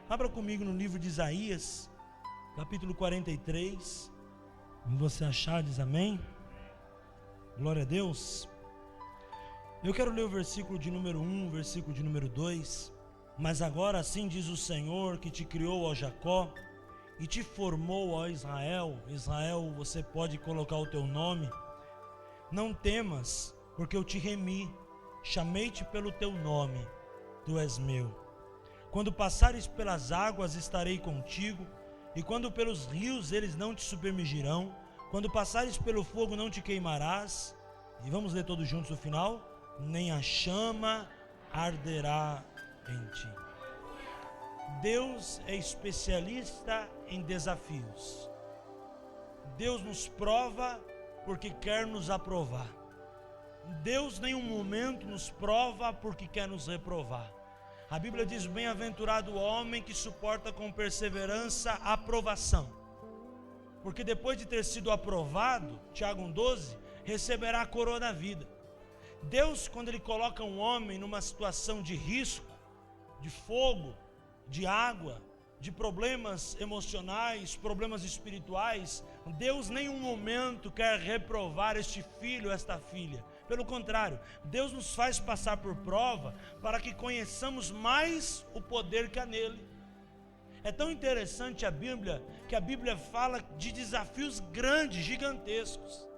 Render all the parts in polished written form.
Abra comigo no livro de Isaías, capítulo 43. Quando você achar, diz amém. Glória a Deus. Eu quero ler o versículo de número 1, o versículo de número 2. Mas agora assim diz o Senhor que te criou, ó Jacó, e te formou, ó Israel. Israel, você pode colocar o teu nome. Não temas, porque eu te remi, chamei-te pelo teu nome, tu és meu. Quando passares pelas águas, estarei contigo, e quando pelos rios, eles não te submergirão. Quando passares pelo fogo, não te queimarás. E vamos ler todos juntos o final. Nem a chama arderá em ti. Deus é especialista em desafios. Deus nos prova porque quer nos aprovar. Deus em nenhum momento nos prova porque quer nos reprovar. A Bíblia diz: bem-aventurado o homem que suporta com perseverança a aprovação, porque depois de ter sido aprovado, Tiago 1,12, receberá a coroa da vida. Deus, quando Ele coloca um homem numa situação de risco, de fogo, de água, de problemas emocionais, problemas espirituais, Deus em nenhum momento quer reprovar este filho, esta filha. Pelo contrário, Deus nos faz passar por prova para que conheçamos mais o poder que há nele. É tão interessante a Bíblia, que a Bíblia fala de desafios grandes, gigantescos.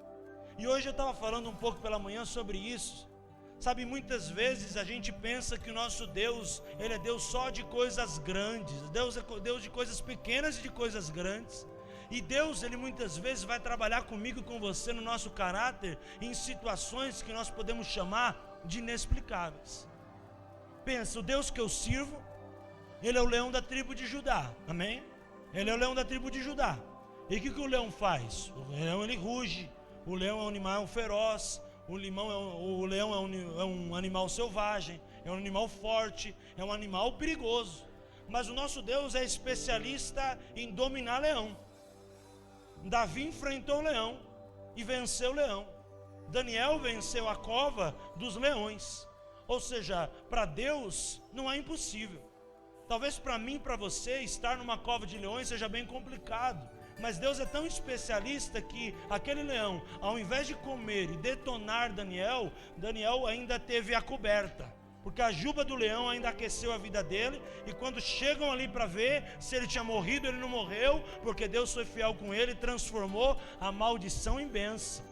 E hoje eu estava falando um pouco pela manhã sobre isso. Sabe, muitas vezes a gente pensa que o nosso Deus, Ele é Deus só de coisas grandes. Deus é Deus de coisas pequenas e de coisas grandes. E Deus, Ele muitas vezes vai trabalhar comigo e com você no nosso caráter, em situações que nós podemos chamar de inexplicáveis. Pensa, o Deus que eu sirvo, Ele é o leão da tribo de Judá, amém? Ele é o leão da tribo de Judá. E o que o leão faz? O leão, ele ruge. O leão é um animal feroz. O leão é um animal selvagem, é um animal forte, é um animal perigoso. Mas o nosso Deus é especialista em dominar leão. Davi enfrentou o leão e venceu o leão. Daniel venceu a cova dos leões. Ou seja, para Deus não é impossível. Talvez para mim e para você estar numa cova de leões seja bem complicado. Mas Deus é tão especialista que aquele leão, ao invés de comer e detonar Daniel, Daniel ainda teve a coberta. Porque a juba do leão ainda aqueceu a vida dele. E quando chegam ali para ver se ele tinha morrido, ele não morreu, porque Deus foi fiel com ele e transformou a maldição em bênção.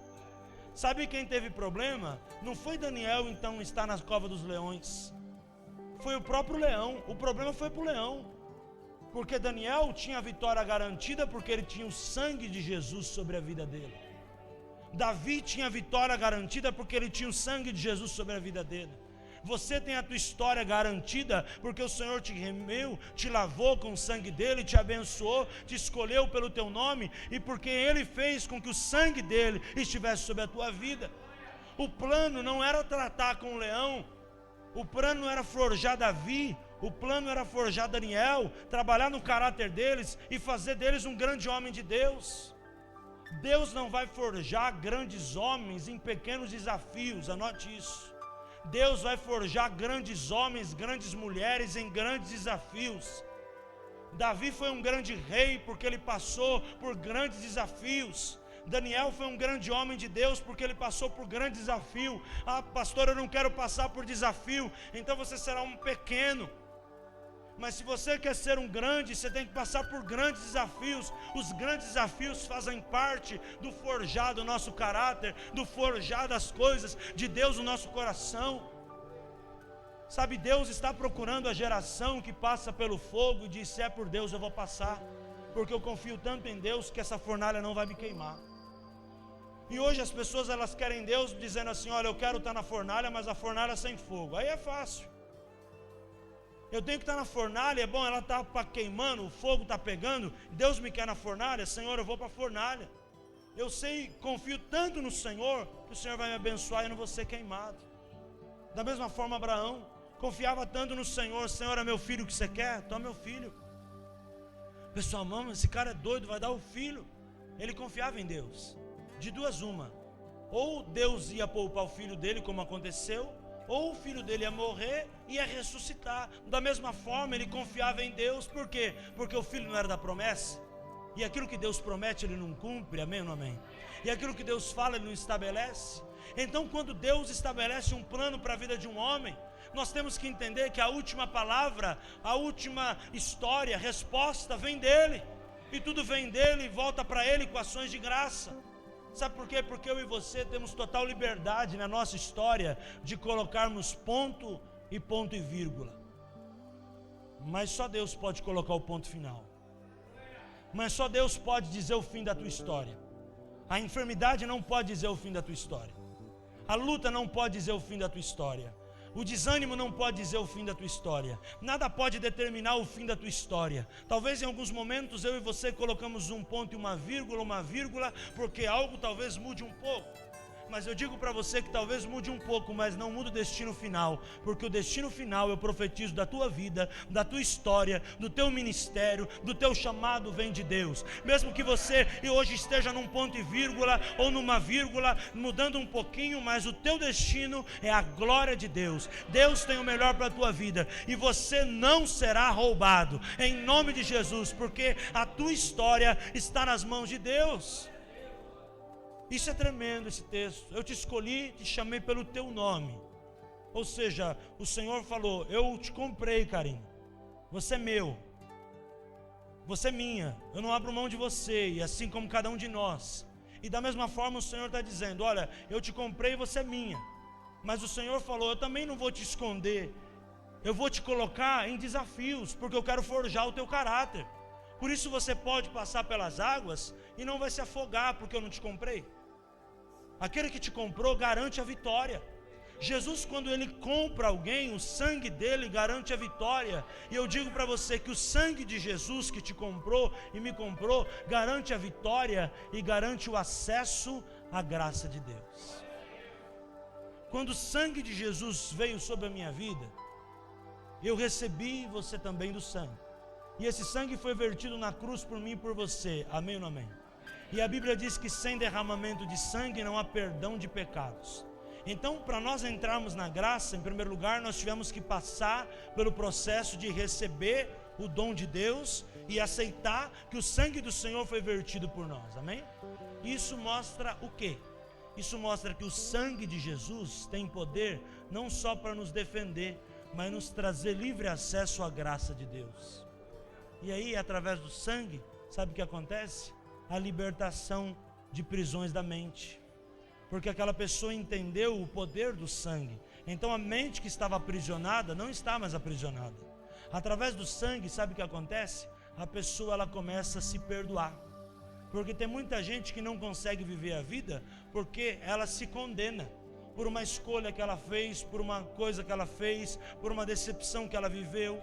Sabe quem teve problema? Não foi Daniel então estar na cova dos leões. Foi o próprio leão. O problema foi para o leão. Porque Daniel tinha a vitória garantida porque ele tinha o sangue de Jesus sobre a vida dele. Davi tinha a vitória garantida porque ele tinha o sangue de Jesus sobre a vida dele. Você tem a tua história garantida porque o Senhor te remiu, te lavou com o sangue dele, te abençoou, te escolheu pelo teu nome e porque ele fez com que o sangue dele estivesse sobre a tua vida. O plano não era tratar com o leão, o plano não era forjar Davi, o plano era forjar Daniel, trabalhar no caráter deles e fazer deles um grande homem de Deus. Deus não vai forjar grandes homens em pequenos desafios, anote isso. Deus vai forjar grandes homens, grandes mulheres em grandes desafios. Davi foi um grande rei porque ele passou por grandes desafios. Daniel foi um grande homem de Deus porque ele passou por grande desafio. Ah, pastor, eu não quero passar por desafio. Então você será um pequeno. Mas se você quer ser um grande, você tem que passar por grandes desafios. Os grandes desafios fazem parte do forjar do nosso caráter, do forjar das coisas de Deus no nosso coração. Sabe, Deus está procurando a geração que passa pelo fogo e diz: se é por Deus eu vou passar, porque eu confio tanto em Deus que essa fornalha não vai me queimar. E hoje as pessoas elas querem Deus dizendo assim: olha, eu quero estar na fornalha, mas a fornalha sem fogo. Aí é fácil. Eu tenho que estar na fornalha, é bom, ela está queimando, o fogo está pegando, Deus me quer na fornalha, Senhor, eu vou para a fornalha. Eu sei, confio tanto no Senhor, que o Senhor vai me abençoar e eu não vou ser queimado. Da mesma forma Abraão, confiava tanto no Senhor: Senhor, é meu filho que você quer? Toma meu filho. Pessoal, mano, esse cara é doido, vai dar o filho. Ele confiava em Deus. De duas uma: ou Deus ia poupar o filho dele, como aconteceu, ou o filho dele ia morrer e ia ressuscitar. Da mesma forma, ele confiava em Deus. Por quê? Porque o filho não era da promessa. E aquilo que Deus promete, ele não cumpre, amém ou não amém? E aquilo que Deus fala, ele não estabelece. Então, quando Deus estabelece um plano para a vida de um homem, nós temos que entender que a última palavra, a última história, resposta vem dele. E tudo vem dele e volta para ele com ações de graça. Sabe por quê? Porque eu e você temos total liberdade na nossa história de colocarmos ponto e vírgula. Mas só Deus pode colocar o ponto final. Mas só Deus pode dizer o fim da tua história. A enfermidade não pode dizer o fim da tua história. A luta não pode dizer o fim da tua história. O desânimo não pode dizer o fim da tua história. Nada pode determinar o fim da tua história. Talvez em alguns momentos eu e você colocamos um ponto e uma vírgula, porque algo talvez mude um pouco. Mas eu digo para você que talvez mude um pouco, mas não muda o destino final. Porque o destino final, eu profetizo, da tua vida, da tua história, do teu ministério, do teu chamado, vem de Deus. Mesmo que você hoje esteja num ponto e vírgula, ou numa vírgula, mudando um pouquinho, mas o teu destino é a glória de Deus. Deus tem o melhor para a tua vida, e você não será roubado, em nome de Jesus, porque a tua história está nas mãos de Deus. Isso é tremendo, esse texto. Eu te escolhi, te chamei pelo teu nome. Ou seja, o Senhor falou: eu te comprei, Karine. Você é meu. Você é minha. Eu não abro mão de você. E assim como cada um de nós. E da mesma forma o Senhor está dizendo: olha, eu te comprei e você é minha. Mas o Senhor falou: eu também não vou te esconder. Eu vou te colocar em desafios, porque eu quero forjar o teu caráter. Por isso você pode passar pelas águas e não vai se afogar, porque eu não te comprei. Aquele que te comprou garante a vitória. Jesus, quando ele compra alguém, o sangue dele garante a vitória. E eu digo para você que o sangue de Jesus que te comprou e me comprou garante a vitória e garante o acesso à graça de Deus. Quando o sangue de Jesus veio sobre a minha vida, eu recebi você também do sangue. E esse sangue foi vertido na cruz por mim e por você. Amém ou não amém? E a Bíblia diz que sem derramamento de sangue não há perdão de pecados. Então, para nós entrarmos na graça, em primeiro lugar, nós tivemos que passar pelo processo de receber o dom de Deus e aceitar que o sangue do Senhor foi vertido por nós. Amém? Isso mostra o quê? Isso mostra que o sangue de Jesus tem poder não só para nos defender, mas nos trazer livre acesso à graça de Deus. E aí, através do sangue, sabe o que acontece? A libertação de prisões da mente. Porque aquela pessoa entendeu o poder do sangue. Então a mente que estava aprisionada não está mais aprisionada. Através do sangue, sabe o que acontece? A pessoa ela começa a se perdoar. Porque tem muita gente que não consegue viver a vida porque ela se condena por uma escolha que ela fez, por uma coisa que ela fez, por uma decepção que ela viveu,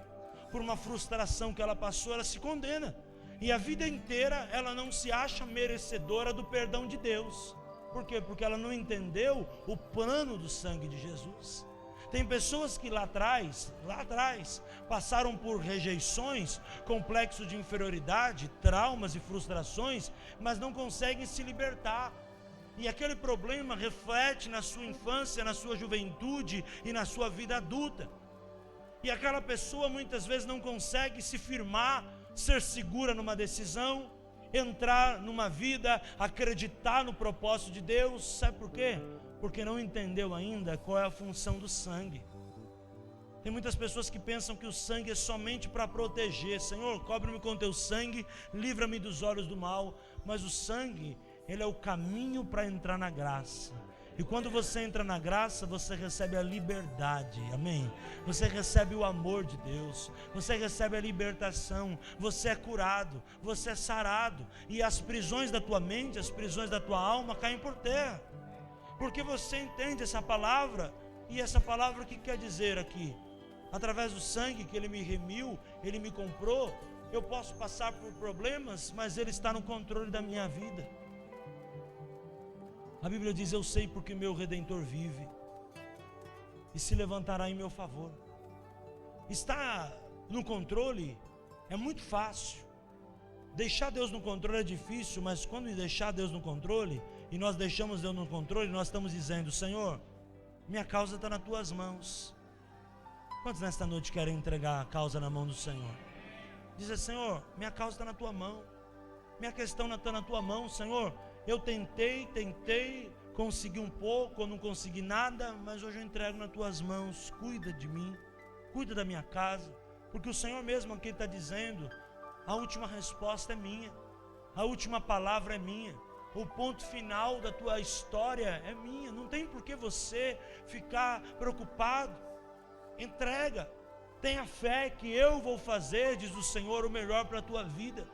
por uma frustração que ela passou, ela se condena. E a vida inteira ela não se acha merecedora do perdão de Deus. Por quê? Porque ela não entendeu o plano do sangue de Jesus. Tem pessoas que lá atrás, passaram por rejeições, complexo de inferioridade, traumas e frustrações, mas não conseguem se libertar. E aquele problema reflete na sua infância, na sua juventude e na sua vida adulta. E aquela pessoa muitas vezes não consegue se firmar, ser segura numa decisão, entrar numa vida, acreditar no propósito de Deus. Sabe por quê? Porque não entendeu ainda qual é a função do sangue. Tem muitas pessoas que pensam que o sangue é somente para proteger. Senhor, cobre-me com teu sangue, livra-me dos olhos do mal. Mas o sangue, ele é o caminho para entrar na graça. E quando você entra na graça, você recebe a liberdade, amém? Você recebe o amor de Deus, você recebe a libertação, você é curado, você é sarado. E as prisões da tua mente, as prisões da tua alma caem por terra. Porque você entende essa palavra, e essa palavra o que quer dizer aqui? Através do sangue que Ele me remiu, Ele me comprou, eu posso passar por problemas, mas Ele está no controle da minha vida. A Bíblia diz: eu sei porque meu Redentor vive e se levantará em meu favor. Estar no controle é muito fácil. Deixar Deus no controle é difícil, mas quando deixar Deus no controle, e nós deixamos Deus no controle, nós estamos dizendo: Senhor, minha causa está nas tuas mãos. Quantos nesta noite querem entregar a causa na mão do Senhor? Dizer: Senhor, minha causa está na tua mão, minha questão está na tua mão, Senhor. Eu tentei, consegui um pouco, ou não consegui nada, mas hoje eu entrego nas tuas mãos. Cuida de mim, cuida da minha casa, porque o Senhor mesmo aqui está dizendo: a última resposta é minha, a última palavra é minha, o ponto final da tua história é minha. Não tem por que você ficar preocupado. Entrega, tenha fé que eu vou fazer, diz o Senhor, o melhor para a tua vida.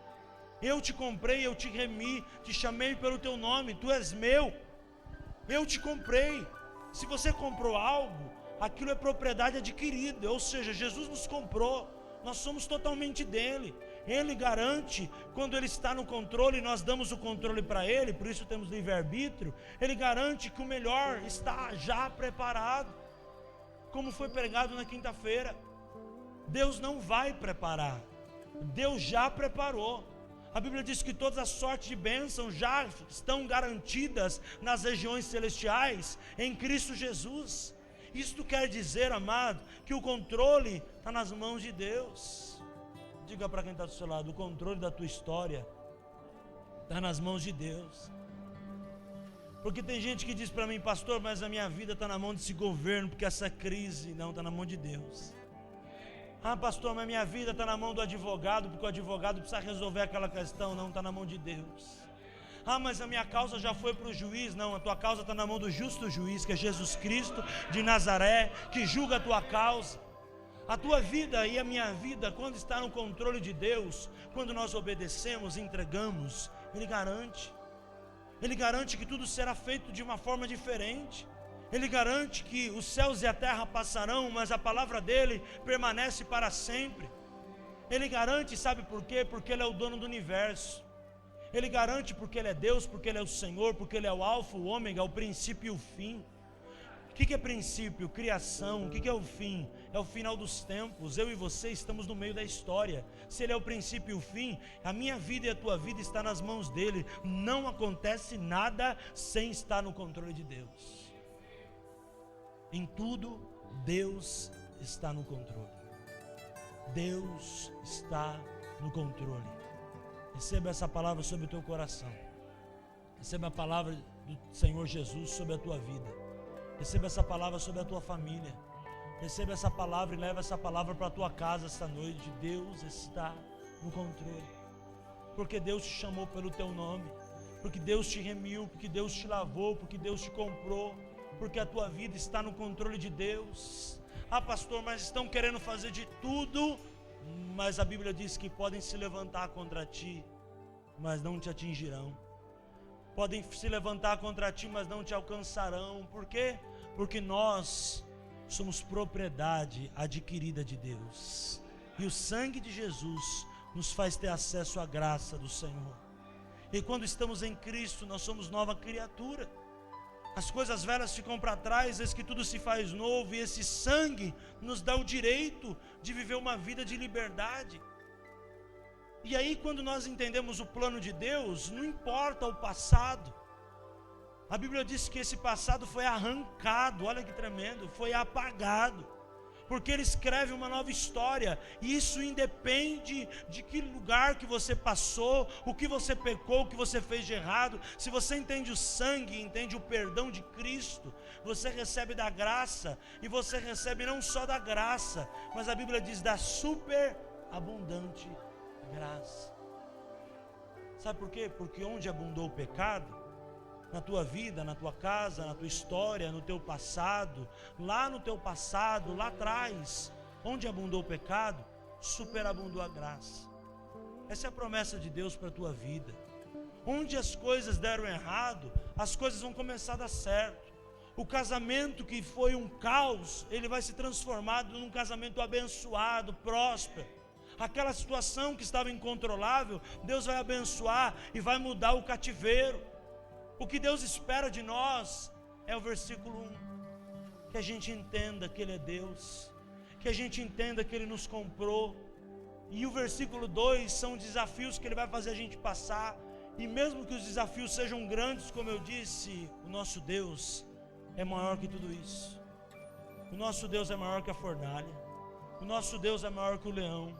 Eu te comprei, eu te remi, te chamei pelo teu nome, tu és meu, eu te comprei. Se você comprou algo, aquilo é propriedade adquirida, ou seja, Jesus nos comprou, nós somos totalmente dele. Ele garante, quando ele está no controle, nós damos o controle para ele, por isso temos livre-arbítrio. Ele garante que o melhor está já preparado, como foi pregado na quinta-feira. Deus não vai preparar, Deus já preparou. A Bíblia diz que todas as sortes de bênçãos já estão garantidas nas regiões celestiais em Cristo Jesus. Isto quer dizer, amado, que o controle está nas mãos de Deus. Diga para quem está do seu lado: o controle da tua história está nas mãos de Deus. Porque tem gente que diz para mim: pastor, mas a minha vida está na mão desse governo, porque essa crise. Não, está na mão de Deus. Ah, pastor, mas minha vida está na mão do advogado, porque o advogado precisa resolver aquela questão. Não, está na mão de Deus. Ah, mas a minha causa já foi para o juiz. Não, a tua causa está na mão do justo juiz, que é Jesus Cristo de Nazaré, que julga a tua causa. A tua vida e a minha vida, quando está no controle de Deus, quando nós obedecemos, entregamos, Ele garante que tudo será feito de uma forma diferente. Ele garante que os céus e a terra passarão, mas a palavra dele permanece para sempre. Ele garante, sabe por quê? Porque ele é o dono do universo. Ele garante porque ele é Deus, porque ele é o Senhor, porque ele é o alfa, o ômega, o princípio e o fim. O que é princípio? Criação. O que é o fim? É o final dos tempos. Eu e você estamos no meio da história. Se ele é o princípio e o fim, a minha vida e a tua vida está nas mãos dele. Não acontece nada sem estar no controle de Deus. Em tudo, Deus está no controle. Deus está no controle. Receba essa palavra sobre o teu coração. Receba a palavra do Senhor Jesus sobre a tua vida. Receba essa palavra sobre a tua família. Receba essa palavra e leva essa palavra para a tua casa esta noite. Deus está no controle. Porque Deus te chamou pelo teu nome. Porque Deus te remiu. Porque Deus te lavou. Porque Deus te comprou. Porque a tua vida está no controle de Deus. Ah, pastor, mas estão querendo fazer de tudo. Mas a Bíblia diz que podem se levantar contra ti, mas não te atingirão. Podem se levantar contra ti, mas não te alcançarão. Por quê? Porque nós somos propriedade adquirida de Deus. E o sangue de Jesus nos faz ter acesso à graça do Senhor. E quando estamos em Cristo, nós somos nova criatura. As coisas velhas ficam para trás, eis que tudo se faz novo, e esse sangue nos dá o direito de viver uma vida de liberdade. E aí, quando nós entendemos o plano de Deus, não importa o passado. A Bíblia diz que esse passado foi arrancado, olha que tremendo, foi apagado, porque Ele escreve uma nova história, e isso independe de que lugar que você passou, o que você pecou, o que você fez de errado. Se você entende o sangue, entende o perdão de Cristo, você recebe da graça, e você recebe não só da graça, mas a Bíblia diz da superabundante graça. Sabe por quê? Porque onde abundou o pecado, na tua vida, na tua casa, na tua história, no teu passado, lá no teu passado, lá atrás, onde abundou o pecado, superabundou a graça. Essa é a promessa de Deus para a tua vida. Onde as coisas deram errado, as coisas vão começar a dar certo. O casamento que foi um caos, ele vai se transformar num casamento abençoado, próspero. Aquela situação que estava incontrolável, Deus vai abençoar e vai mudar o cativeiro. O que Deus espera de nós é o versículo 1, que a gente entenda que Ele é Deus, que a gente entenda que Ele nos comprou, e o versículo 2 são desafios que Ele vai fazer a gente passar, e mesmo que os desafios sejam grandes, como eu disse, o nosso Deus é maior que tudo isso. O nosso Deus é maior que a fornalha. O nosso Deus é maior que o leão.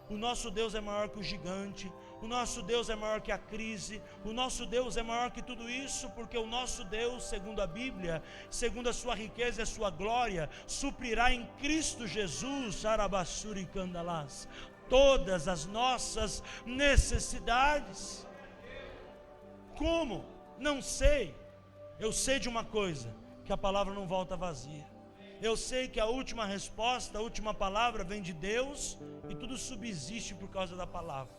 O nosso Deus é maior que o gigante. O nosso Deus é maior que a crise. O nosso Deus é maior que tudo isso, porque o nosso Deus, segundo a Bíblia, segundo a sua riqueza e a sua glória, suprirá em Cristo Jesus, Arabassuri Candalás, todas as nossas necessidades. Como? Não sei. Eu sei de uma coisa, que a palavra não volta vazia. Eu sei que a última resposta, a última palavra vem de Deus e tudo subsiste por causa da palavra.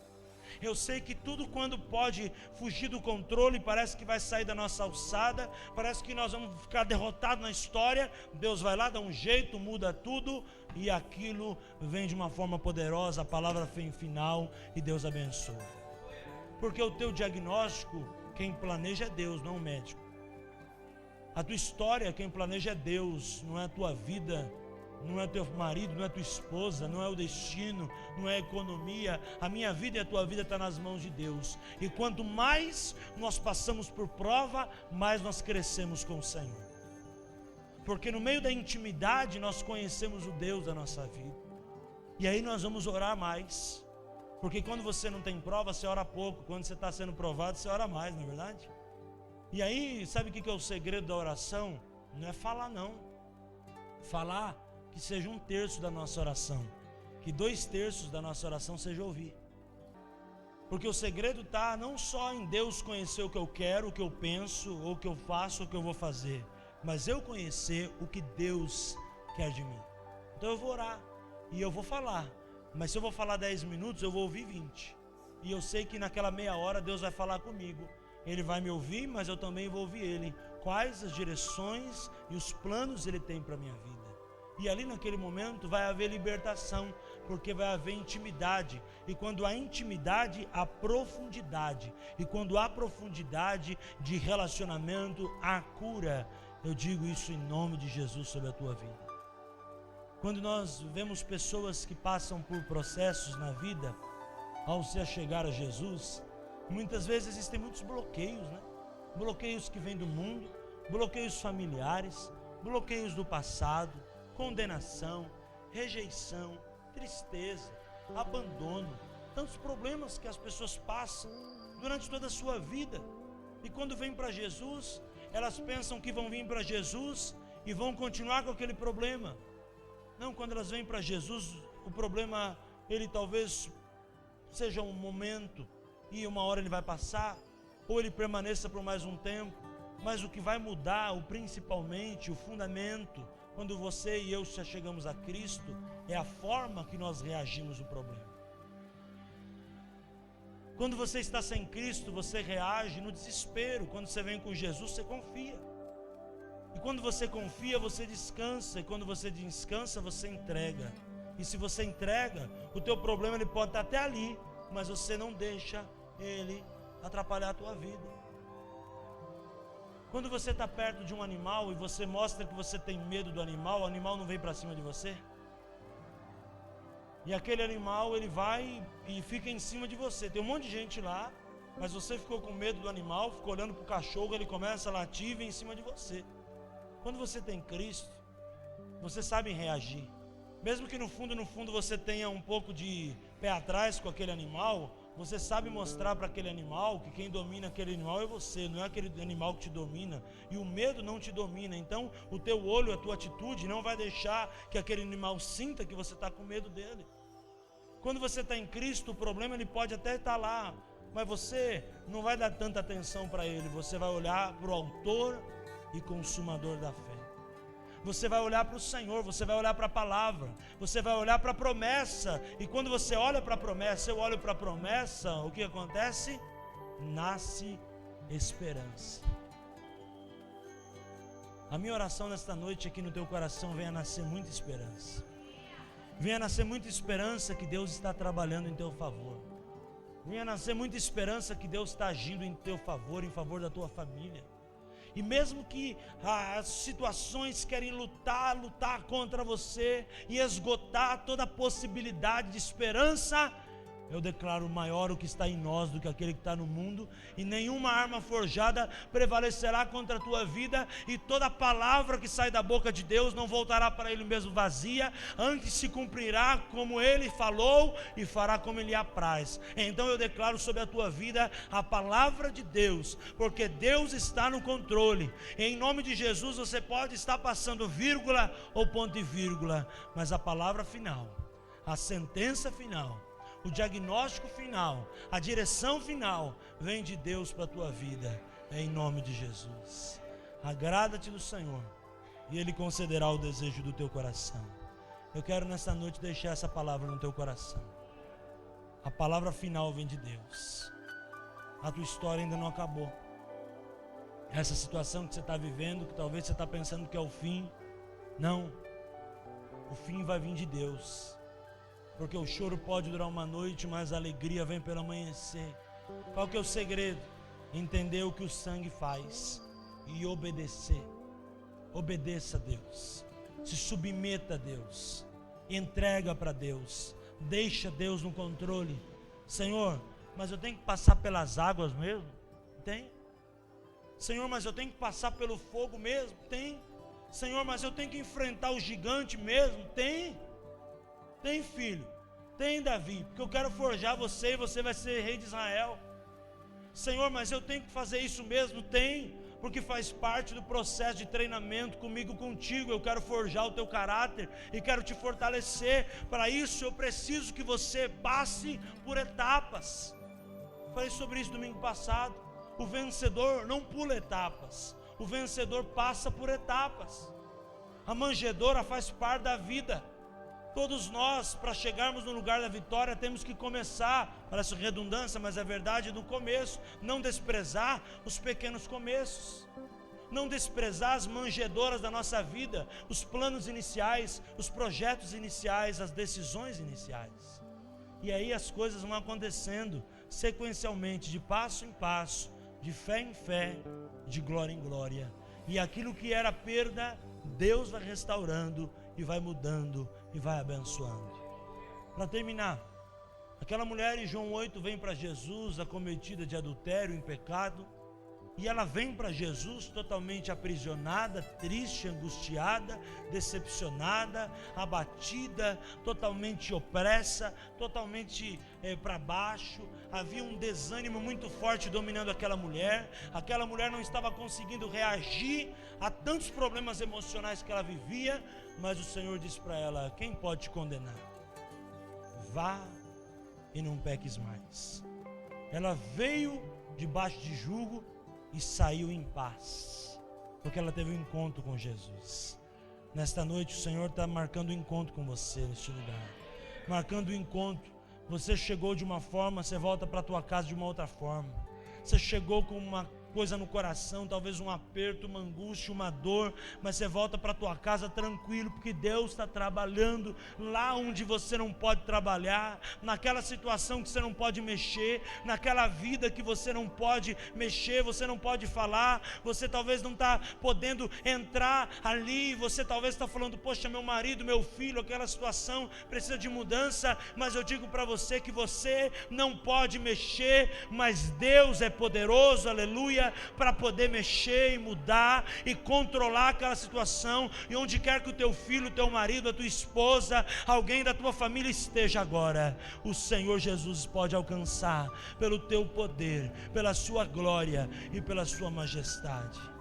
Eu sei que tudo, quando pode fugir do controle, parece que vai sair da nossa alçada, parece que nós vamos ficar derrotados na história, Deus vai lá, dá um jeito, muda tudo e aquilo vem de uma forma poderosa, a palavra vem final e Deus abençoa. Porque o teu diagnóstico, quem planeja é Deus, não o médico. A tua história, quem planeja é Deus, não é a tua vida, não é teu marido, não é tua esposa, não é o destino, não é a economia. A minha vida e a tua vida está nas mãos de Deus. E quanto mais nós passamos por prova, mais nós crescemos com o Senhor. Porque no meio da intimidade nós conhecemos o Deus da nossa vida. E aí nós vamos orar mais. Porque quando você não tem prova, você ora pouco. Quando você está sendo provado, você ora mais, não é verdade? E aí, sabe o que é o segredo da oração? Não é falar não. Falar que seja 1/3 da nossa oração. Que 2/3 da nossa oração seja ouvir. Porque o segredo está não só em Deus conhecer o que eu quero, o que eu penso, ou o que eu faço, ou o que eu vou fazer. Mas eu conhecer o que Deus quer de mim. Então eu vou orar e eu vou falar. Mas se eu vou falar 10 minutos, eu vou ouvir 20. E eu sei que naquela meia hora Deus vai falar comigo. Ele vai me ouvir, mas eu também vou ouvir Ele. Quais as direções e os planos Ele tem para a minha vida. E ali naquele momento vai haver libertação, porque vai haver intimidade. E quando há intimidade, há profundidade. E quando há profundidade de relacionamento, há cura. Eu digo isso em nome de Jesus sobre a tua vida. Quando nós vemos pessoas que passam por processos na vida, ao se chegar a Jesus, muitas vezes existem muitos bloqueios, né? Bloqueios que vêm do mundo, bloqueios familiares, bloqueios do passado, condenação, rejeição, tristeza, abandono, tantos problemas que as pessoas passam durante toda a sua vida. E quando vêm para Jesus, elas pensam que vão vir para Jesus e vão continuar com aquele problema. Não, quando elas vêm para Jesus, o problema, ele talvez seja um momento e uma hora ele vai passar, ou ele permaneça por mais um tempo, mas o que vai mudar, principalmente, o fundamento, quando você e eu já chegamos a Cristo, é a forma que nós reagimos ao problema. Quando você está sem Cristo, você reage no desespero. Quando você vem com Jesus, você confia. E quando você confia, você descansa. E quando você descansa, você entrega. E se você entrega, o teu problema ele pode estar até ali, mas você não deixa ele atrapalhar a tua vida. Quando você está perto de um animal e você mostra que você tem medo do animal, o animal não vem para cima de você. E aquele animal, ele vai e fica em cima de você. Tem um monte de gente lá, mas você ficou com medo do animal, ficou olhando para o cachorro, ele começa a latir e vem em cima de você. Quando você tem Cristo, você sabe reagir. Mesmo que no fundo você tenha um pouco de pé atrás com aquele animal, você sabe mostrar para aquele animal que quem domina aquele animal é você, não é aquele animal que te domina. E o medo não te domina. Então o teu olho, a tua atitude não vai deixar que aquele animal sinta que você está com medo dele. Quando você está em Cristo, o problema ele pode até estar lá, mas você não vai dar tanta atenção para ele. Você vai olhar para o autor e consumador da fé. Você vai olhar para o Senhor, você vai olhar para a palavra, você vai olhar para a promessa. E quando você olha para a promessa, eu olho para a promessa, o que acontece? Nasce esperança. A minha oração nesta noite aqui no teu coração, venha nascer muita esperança. Venha nascer muita esperança que Deus está trabalhando em teu favor. Venha nascer muita esperança que Deus está agindo em teu favor, em favor da tua família. E mesmo que as situações querem lutar contra você e esgotar toda a possibilidade de esperança, Eu declaro maior o que está em nós do que aquele que está no mundo, e nenhuma arma forjada prevalecerá contra a tua vida, e toda palavra que sai da boca de Deus não voltará para Ele mesmo vazia, antes se cumprirá como Ele falou e fará como Ele apraz. Então eu declaro sobre a tua vida a palavra de Deus, porque Deus está no controle. Em nome de Jesus, você pode estar passando vírgula ou ponto e vírgula, mas a palavra final, a sentença final, o diagnóstico final, a direção final, vem de Deus para a tua vida, em nome de Jesus. Agrada-te do Senhor, e Ele concederá o desejo do teu coração. Eu quero nesta noite deixar essa palavra no teu coração. A palavra final vem de Deus. A tua história ainda não acabou. Essa situação que você está vivendo, que talvez você está pensando que é o fim, não. O fim vai vir de Deus. Porque o choro pode durar uma noite, mas a alegria vem pelo amanhecer. Qual que é o segredo? Entender o que o sangue faz e obedecer. Obedeça a Deus, se submeta a Deus, entrega para Deus, deixa Deus no controle. Senhor, mas eu tenho que passar pelas águas mesmo? Tem. Senhor, mas eu tenho que passar pelo fogo mesmo? Tem. Senhor, mas eu tenho que enfrentar o gigante mesmo? Tem. Tem, filho, tem, Davi, porque eu quero forjar você e você vai ser rei de Israel. Senhor, mas eu tenho que fazer isso mesmo? Tem, porque faz parte do processo de treinamento comigo, contigo. Eu quero forjar o teu caráter e quero te fortalecer. Para isso eu preciso que você passe por etapas. Falei sobre isso domingo passado. O vencedor não pula etapas, o vencedor passa por etapas. A manjedoura faz parte da vida. Todos nós, para chegarmos no lugar da vitória, temos que começar, parece redundância, mas é verdade, no começo. Não desprezar os pequenos começos, não desprezar as manjedouras da nossa vida, os planos iniciais, os projetos iniciais, as decisões iniciais. E aí as coisas vão acontecendo sequencialmente, de passo em passo, de fé em fé, de glória em glória. E aquilo que era perda, Deus vai restaurando e vai mudando e vai abençoando. Para terminar, aquela mulher em João 8 vem para Jesus acometida de adultério, em pecado, e ela vem para Jesus totalmente aprisionada, triste, angustiada, decepcionada, abatida, totalmente opressa, totalmente para baixo. Havia um desânimo muito forte dominando aquela mulher não estava conseguindo reagir a tantos problemas emocionais que ela vivia, mas o Senhor disse para ela: quem pode te condenar? Vá e não peques mais. Ela veio debaixo de jugo e saiu em paz, porque ela teve um encontro com Jesus. Nesta noite o Senhor está marcando um encontro com você neste lugar, marcando um encontro. Você chegou de uma forma, você volta para a tua casa de uma outra forma. Você chegou com uma coisa no coração, talvez um aperto, uma angústia, uma dor, mas você volta para a tua casa tranquilo, porque Deus está trabalhando lá onde você não pode trabalhar, naquela situação que você não pode mexer, naquela vida que você não pode mexer, você não pode falar, você talvez não está podendo entrar ali, você talvez está falando: poxa, meu marido, meu filho, aquela situação precisa de mudança, mas eu digo para você que você não pode mexer, mas Deus é poderoso, aleluia, para poder mexer e mudar e controlar aquela situação. E onde quer que o teu filho, o teu marido, a tua esposa, alguém da tua família esteja agora, o Senhor Jesus pode alcançar pelo teu poder, pela sua glória e pela sua majestade.